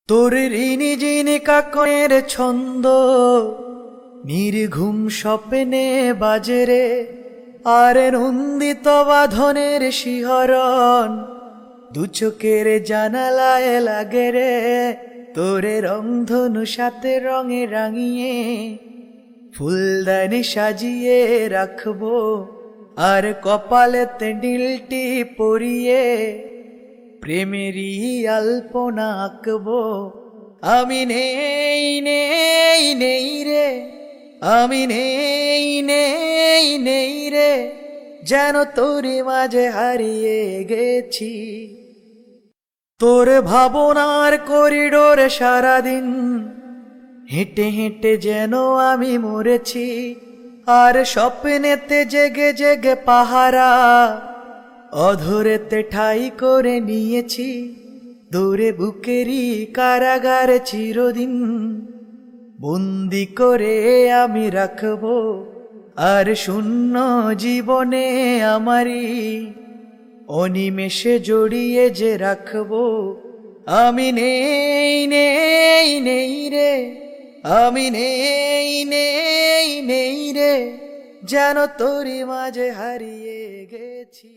তোর ঋণী যিনি কাকনের ছন্দ নির্ঘুম স্বপ্নে বাজরে, আর নন্দিত বাঁধনের শিহরণ দু চোখের জানালায় লাগে রে। তোরে রংধনু সাথে রঙে রাঙিয়ে ফুলদানি সাজিয়ে রাখবো, আর কপালেতে নীলটি পরিয়ে প্রেমেরই আলপনা আঁকবো। আমি নেই নেই নেই রে, আমি নেই নেই নেই রে, যেন তোরই মাঝে হারিয়ে গেছি। তোর ভাবনার করিডোরে সারাদিন হেঁটে হেঁটে যেন আমি মরেছি, আর স্বপ্নেতে জেগে জেগে পাহারা অধরেতে ঠাই করে নিয়েছি। দূরে বুকেরই কারাগারে চিরদিন বন্দি করে আমি রাখবো, আর শূন্য জীবনে আমারই অনিমেষে জড়িয়ে যে রাখবো। আমি নেই নেই নেই রে, আমি নেই নেই নেই রে, যেন তোরই মাঝে হারিয়ে গেছি।